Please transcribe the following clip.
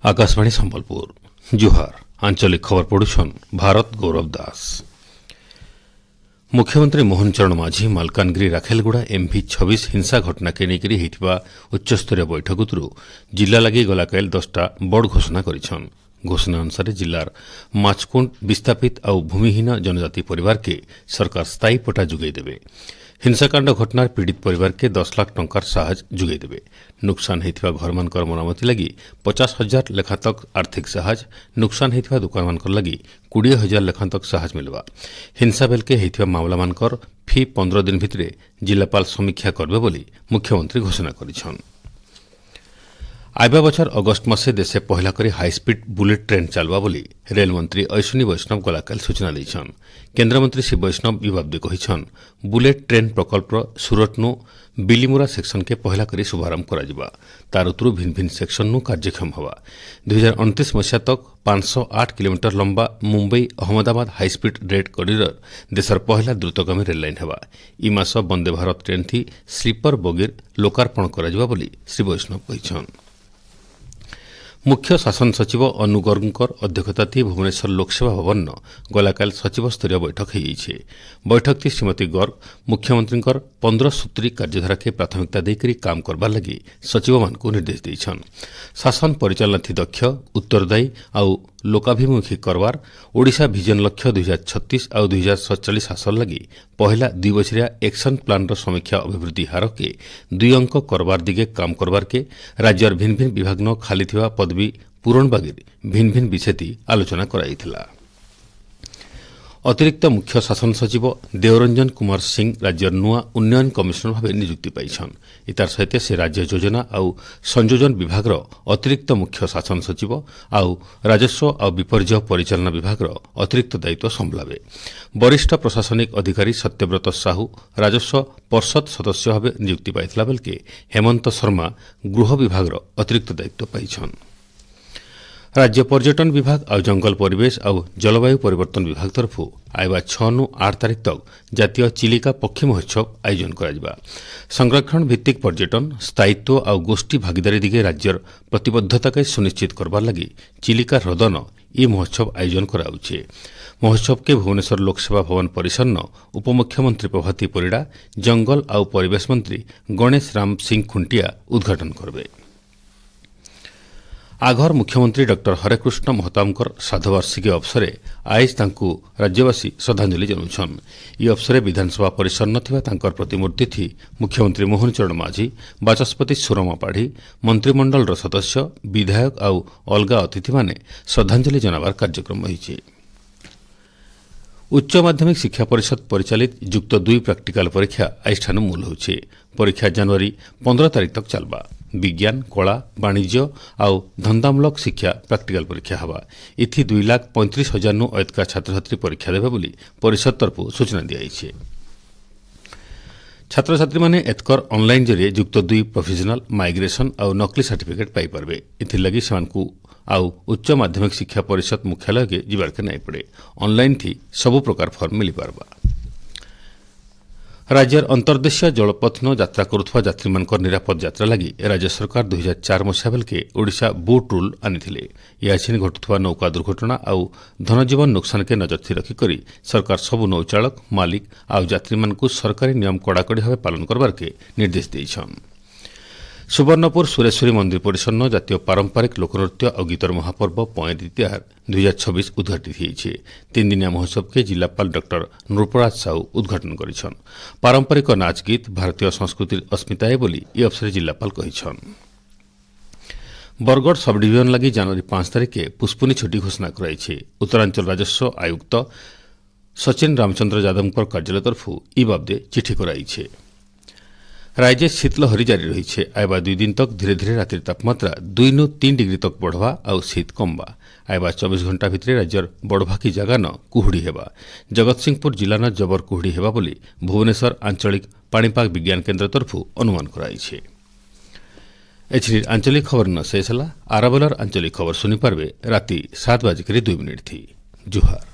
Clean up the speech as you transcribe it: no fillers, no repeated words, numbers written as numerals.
आकाशवाणी संबलपुर जुहार आंचलिक खबर पढ़ुछन भारत गौरव दास। मुख्यमंत्री मोहन चरण माझी मालकानगिरी राखेलगुड़ा एमभि 26 हिंसा घटना के नेकरी हेतिबा उच्चस्तरीय बैठकु जिला लगी गलाकाल 10टा बड़ घोषणा करिछन। घोषणा अनुसार जिलार माचकुंड विस्थापित और भूमिहीन जनजाति परिवार के सरकार स्थायी पट्टा जुगाई देवे। हिंसाकांड घटनार पीड़ित परिवार के 10 लाख टंकार साहाय्य जुगाई देवे। नुकसान होइथिबा घर मानकर मरामती लगी 50,000 लेखा तक आर्थिक साहाय्य, नुकसान होइथिबा दुकान मानकर लगी 20,000 लेखा तक साहाय्य मिलवा। हिंसा बेल के होइथिबा मामला मानकर फी 15 दिन भितरे जिलापाल समीक्षा करबे बोली मुख्यमंत्री घोषणा करिछन। आइबा बछर अगस्त मासे देशे पहला करी हाईस्पीड बुलेट ट्रेन चलवा बोली रेलमंत्री अश्विनी वैष्णव गलाकाल सूचना देछन। केन्द्रमंत्री श्री वैष्णव विभाग कहिछन बुलेट ट्रेन प्रकल्प सुरतनु बिलीमुरा सेक्शन के पहला करी शुभारंभ कराजिबा। तार उतरु भिन्न भिन्न सेक्शन नु कार्यक्षम हवा। 2029 मसीहा तक 508 किलोमीटर लंबा Mumbai Ahmedabad high speed rail corridor देशर पहला द्रुतगामी रेल लाइन हवा। ई मास वंदे भारत ट्रेन थी स्लीपर बोगीर लोकार्पण कराजिबा बोली श्री वैष्णव कहिछन। मुख्य शासन सचिव अनु गर्गकर अध्यक्षता भुवनेश्वर लोकसेवा भवन गलाकाल सचिव स्तरीय बैठक हो। बैठक थी श्रीमती गर्ग मुख्यमंत्री 15 सूत्री कार्यधारा के प्राथमिकता देकर काम करबार लगी सचिव मान निर्देश देछन। शासन परिचालना थी दक्ष उत्तरदायी और लोकाभिमुखी करवार ओडिशा विजन लक्ष्य 2036 और 2047 हासिल लगी पहला 2 बछरिया एक्शन प्लान समीक्षा अभिवृद्धि हार के 2 अंक करवार दिगे काम करवार के राज्यर भिन्न भिन्न विभाग न खाली थिबा पदवी पूरण बागिर भिन्न भिन्न विषय आलोचना कराइथिला। अतिरिक्त मुख्य शासन सचिव देवरंजन कुमार सिंह राज्यर नुआ उन्नयन कमिशनर भाव नियुक्ति पाइछन। इतार सहित से राज्य योजना और संयोजन विभाग अतिरिक्त मुख्य शासन सचिव और राजस्व और विपर्यय परिचालना विभाग अतिरिक्त दायित्व संभावे। वरिष्ठ प्रशासनिक अधिकारी सत्यव्रत साहू राजस्व पर्षद सदस्य भाव नियुक्ति पाइथिला बेलके हेमंत शर्मा गृह विभाग अतिरिक्त दायित्व पाइछन। राज्य पर्यटन विभाग और जंगल परिवेश और जलवायु परिवर्तन विभाग तरफ आइबा 6 नु 8 तारीख तक जातीय चिलिका पक्षी महोत्सव आयोजन कराजिबा। संरक्षण भित्तिक पर्यटन स्थायित्व और गोष्ठी भागीदारी दिगे राज्यर प्रतिबद्धता के सुनिश्चित करबार लगी चिलिका हृदन ई महोत्सव आयोजन कराउछे। महोत्सव के भुवनेश्वर लोकसेवा भवन परिसर न उपमुख्यमंत्री प्रभाती परिड़ा जंगल और परिवेश मंत्री गणेश राम सिंह खुंटिया उद्घाटन करबे। आघर मुख्यमंत्री डॉक्टर हरेकृष्ण महताबकर श्राद्धवार्षिकी अवसर आज तांकु राज्यवासी श्रद्धांजलि जनाउछन। ई अवसर विधानसभा परिसर नथिबा तांकर प्रतिमूर्ति थी मुख्यमंत्री मोहन चरण माझी बाचस्पति सुरमा पाढ़ी मंत्रिमंडल सदस्य विधायक और अलगा अतिथि माने श्रद्धांजलि जनाबार कार्यक्रम रही। उच्च माध्यमिक शिक्षा परिषद परिचालित युक्त 2 प्राक्टिकल परीक्षा आज मूल होछि। परीक्षा जनवरी 15 तारीख तक चलबा। विज्ञान कला वाणिज्य और धंदामूलक शिक्षा प्राक्टिकल परीक्षा हवा। इथि 2,35,000 नु अधिक छात्र छात्री परीक्षा देबे बोली परिषद तरफ सूचना दियाइछे। छात्र छात्री माने एतकर ऑनलाइन जरिए युक्त 2 प्रोफेशनल माइग्रेशन और नकली सर्टिफिकेट पाई परबे। इथि लगी सेमानकु आउ उच्च माध्यमिक शिक्षा परिषद मुख्यालय के जिबार के नहीं पड़े। ऑनलाइन थी सबु प्रकार फॉर्म मिली पारबा। राज्यर अंतर्देशीय जलपथ न यात्रा करुवा यात्री मानकर निरापद यात्रा लगी राज्य सरकार 2004 मसीहा बेल के ओडिशा बोट रूल आनिथिले। याचिन घटुवा नौका दुर्घटना और धनजीवन नुकसान के नजर रखी करी सरकार सबु नौचालक मालिक और यात्री मानकु सरकारी नियम कड़ाकड़ी भाव पालन करबार के निर्देश देछन। सुवर्णपुर सुरेश्वरी मंदिर परिसर न जातीय पारंपरिक लोकनृत्य और गीतर महापर्व पयदी तिहार 2026 उद्घाटित होइछे। 3 दिनिया महोत्सव के जिलापाल डॉक्टर नृपराज साहू उद्घाटन करिछन। पारंपरिक नाच गीत भारतीय संस्कृति अस्मिताए बोली ई अवसर जिलापाल कहिछन। बरगढ़ सब डिविजन लगी जनवरी 5 तारीख के पुष्पुनी छुट्टी घोषणा कराइछे। उत्तरांचल राजस्व आयुक्त सचिन रामचंद्र यादव कार्यालय तरफ ई बाबदे चिठी कराइछे। राज्य शीतलहरी जारी रही। आइबा 2 दिन तक धीरे धीरे रात्रि तापमात्रा 2 नु 3 डिग्री तक बढ़वा और शीत कमबा। आइबा 24 घंटा भितर राज्यर बड़भागी जगह न कुहुड़ी हेबा। जगतसिंहपुर जिला न जबर कुहुड़ी हेबा बोली भुवनेश्वर आंचलिक पाणीपाग विज्ञान केन्द्र तरफ अनुमान कराइछे। एचडी आंचलिक खबर न शेष हला। आराबेलर आंचलिक खबर सुनी पारबे राति 7:02 थी। जुहार।